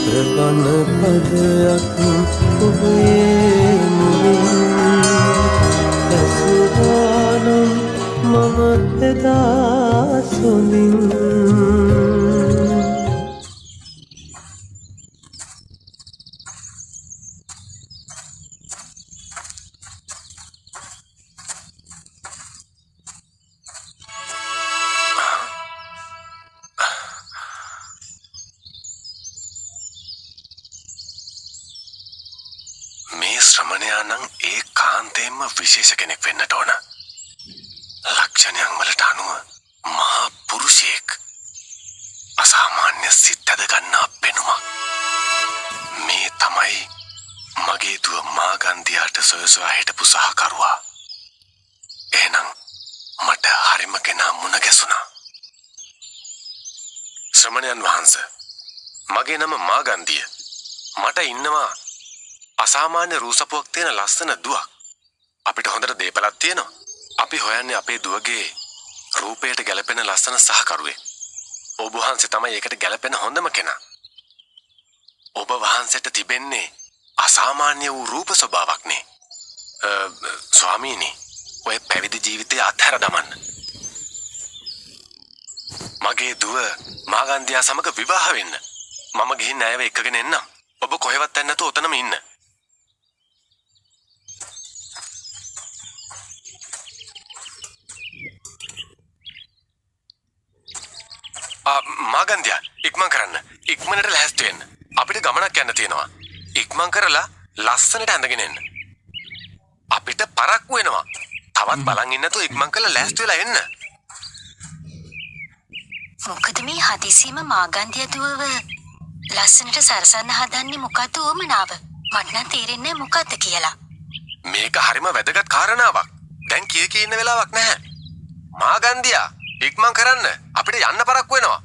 ප්‍රගන පදයක් ඔබේ මුවින් ඇසුරානම් මම එදා සොඳින් ශ්‍රමණයානම් ඒකාන්තයෙන්ම විශේෂ කෙනෙක් වෙන්නට ඕන. ලක්ෂණයන් වලට අනුව මහා පුරුෂයෙක්. අසාමාන්‍ය සිත් ඇද ගන්නා පෙනුමක්. මේ තමයි මගේ දුව මාගන්දියාට සොයසොයා හිටපු සහකරුවා. එහෙනම් මට හරිම කෙනා මුණ ගැසුණා. ශ්‍රමණයන් වහන්සේ, මගේ නම මාගන්දිය. මට ඉන්නවා අසාමාන්‍ය රූසපුවක් තියෙන ලස්සන දුවක්. අපිට හොඳට දේපලක් තියෙනවා. අපි හොයන්නේ අපේ දුවගේ රූපයට ගැලපෙන ලස්සන සහකරුවෙක්. ඔබ වහන්සේ තමයි ඒකට ගැලපෙන හොඳම කෙනා. ඔබ වහන්සේට තිබෙන්නේ අසාමාන්‍ය වූ රූප ස්වභාවයක් නේ. ස්වාමීනි, ඔය පැවිදි ජීවිතය අත්හැර දමන්න. මගේ දුව මාගන්දියා සමග විවාහ වෙන්න. මම ගිහින් ඇයව එක්කගෙන එන්නම්. ඔබ කොහෙවත් යන්න නැතුව ඔතනම ඉන්න. මාගන්දියා, ඉක්මන් කරන්න. ඉක්මනට ලැහැස්ති වෙන්න. අපිට ගමනක් යන්න තියෙනවා. ඉක්මන් කරලා ලස්සනට ඇඳගෙන එන්න. අපිට පරක්කු වෙනවා. තවත් බලන් ඉන්න නැතුව ඉක්මන් කරලා ලැහැස්ති වෙලා එන්න. මොකද මේ හදිසියෙම මාගන්දිය දුවව ලස්සනට සරසන්න හදන්නේ මොකද්ද උවමනාව? මට නම් තේරෙන්නේ මොකද්ද කියලා. මේක හරිම වැදගත් කාරණාවක්. දැන් කී ඉන්න වෙලාවක් නැහැ. මාගන්දියා, ඉක්මන් කරන්න. අපිට යන්න පරක්කු වෙනවා.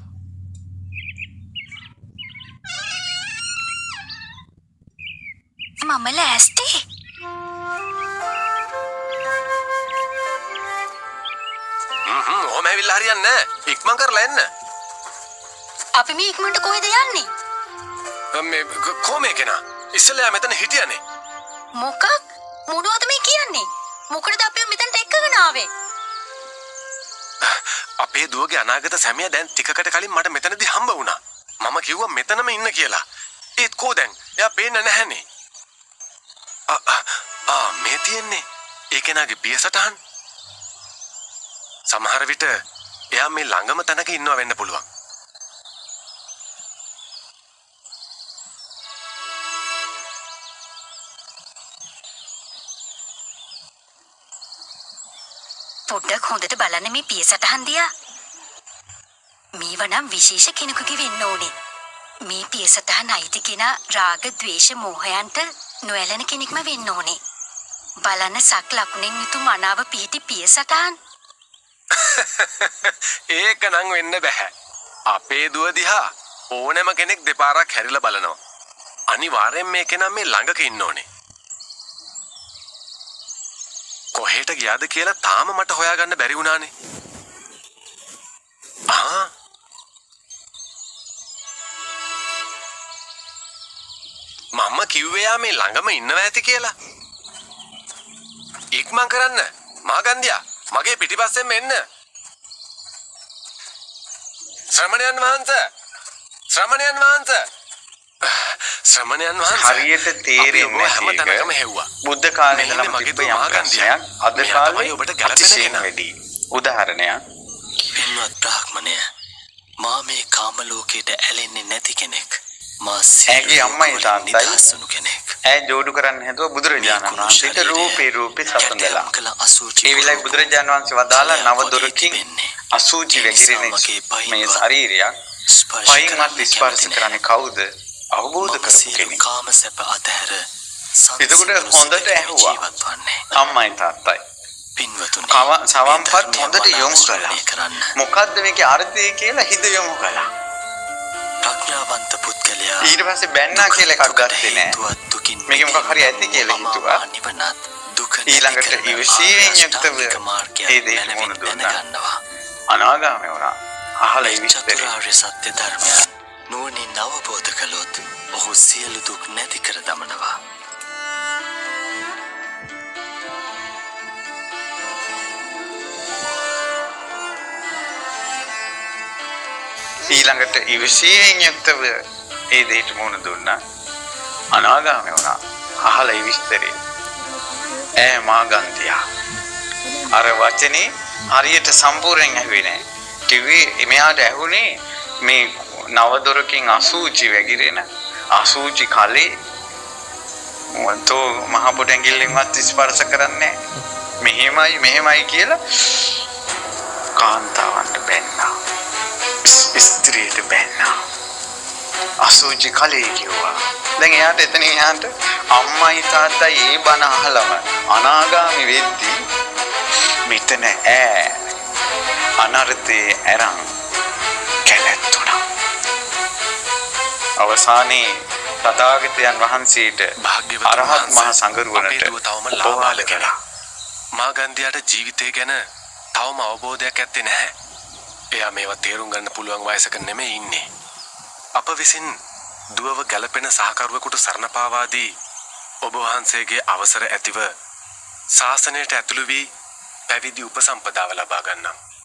මම ලෑස්ති. ඔහොම ඇවිල්ලා හරියන්නේ නැහැ. ඉක්මන් කරලා එන්න. අපි මේ ඉක්මනට කොහෙද යන්නේ? මේ කොහේ කෙනා? ඉස්සෙල්ලා මෙතන හිටියනේ. මොකක්? මොනවද මේ කියන්නේ? මොකටද අපි මෙතනට එක්කගෙන ආවේ? අපේ දුවගේ අනාගත සැමියා දැන් ටිකකට කලින් මට මෙතනදී හම්බ වුණා. මම කිව්වා මෙතනම ඉන්න කියලා. ඒත් කෝ දැන්? එයා පේන්නේ නැහනේ. මේ තියන්නේ ඒ කෙනාගේ පියසටහන්. සමහර විට එයා මේ ළඟම තැනක ඉන්නවා වෙන්න පුළුවන්. පොඩ්ඩක් හොඳට බලන්න මේ පියසටහන් දිහා. මේව නම් විශේෂ කෙනෙකුගේ වෙන්න ඕනේ. මේ පියසටහන් අයිති කෙනා රාග, ද්වේෂ, මෝහයන්ට නොඇලෙන කෙනෙක්ම වෙන්න ඕනේ. බලන්න සක් ලකුණෙන් යුතු මනාව පිහිටි පියසටහන්. ඒක නම් වෙන්න බෑ. අපේ දුව දිහා ඕනෑම කෙනෙක් දෙපාරක් හැරිලා බලනවා. අනිවාර්යෙන් මේ කෙනා මේ ළඟක ඉන්න ඕනේ. කොහෙට ගියාද කියලා තාම මට හොයාගන්න බැරි වුණානේ. මම කිව්වේ යා මේ ළඟම ඉන්නවා ඇති කියලා. ඉක්මන් කරන්න. මාගන්දියා, මගේ පිටිපස්සෙන් එන්න. ශ්‍රමණයන් වහන්සේ, ශ්‍රමණයන් වහන්සේ, ශ්‍රමණයන් වහන්සේ. හරියට තේරෙන්නේ හැමතැනකම හෙව්වා. බුද්ධ කාලේ ඉඳලම තිබ්බ යම් ප්‍රශ්නයක් අද කාලේ ඔබට ගැලපෙන වැඩි. උදාහරණයක්. පින්වත් බ්‍රාහ්මණය, මා මේ කාම ලෝකයට ඇලෙන්නේ නැති කෙනෙක්. මා ඇගේ අම්මයි තාත්තයි නිදහස්වුණු කෙනෙක්. ඇය ජෝඩු කරන්න හැදුවා බුදුරජාණන් වහන්සේට රූපේ සසඳලා. ඒ විලයි බුදුරජාණන් වහන්සේ වදාලා නව දොරකින් අසුචි වැగిරෙන මේ ශරීරයක් පයින්වත් ස්පර්ශ කරන්නේ කවුද? අවබෝධ කරපු කෙනෙක්. කාම සැප අතහැර එතකොට හොඳට ඇහුවා අම්මයි තාත්තයි. පින්වතුනි, සවම්පත් හොඳට යොමු කළා. මොකද්ද මේකේ අර්ථය කියලා හිත යොමු කළා. ප්‍රඥාවන්ත පුද්ගලයා ඊට පස්සේ බැන්නා කියලා එකක් ගත්තේ නෑ. මේක මොකක් හරි ඇති කියලා හිතුවා. ඊළඟට ඉවසීමෙන් යුක්තව ඒ දේ මොන දුන්නා. අනාගාමී වුණා. අහලා ඉවිස්තරේ චතුරාර්ය සත්‍ය ධර්මය නුවණින් අවබෝධ කළොත් ඔහු සියලු දුක් නැති කර දමනවා. ඊළඟට ඉවසීමෙන් යුක්තව ඒ දෙයට මුහුණ දුන්නා. අනාගාමී වුණා. අහලා විස්තරේ. ඈ මාගන්තියා. අර වචනේ හරියට සම්පූර්ණයෙන් ඇහුවේ නැහැ. කිව්වේ මෙයාට ඇහුනේ මේ නව දොරකින් අසූචි වැగిරෙන අසූචි කලේ වන්තෝ මහ පොඩ ඇඟිල්ලෙන්වත් ස්පර්ශ කරන්නේ මෙහෙමයි කියලා කාන්තාවන්ට බැන්නා. ස්ත්‍රියට බැන්නා. අසූචි කලේ කිව්වා. දැන් එයාට එයාට අම්මයි තාත්තයි ඒ බණ අහලම අනාගාමි වෙද්දී මෙතන අනර්ථේ ඇරන් කැලැත්තුණා. අවසානයේ තථාගතයන් වහන්සේට අරහත් මහ සංඝරුවනට තවම ලාභාල කෙනා. මාගන්ධියාට ජීවිතය ගැන තවම අවබෝධයක් ඇත්තේ නැහැ. එයා මේවා තේරුම් ගන්න පුළුවන් වයසක නෙමෙයි ඉන්නේ. අප විසින් දුවව ගැලපෙන සහකරුවෙකුට සරණ පාවා දී ඔබ වහන්සේගේ අවසර ඇතිව ශාසනයට ඇතුළු වී පැවිදි උපසම්පදාව ලබා ගන්නම්.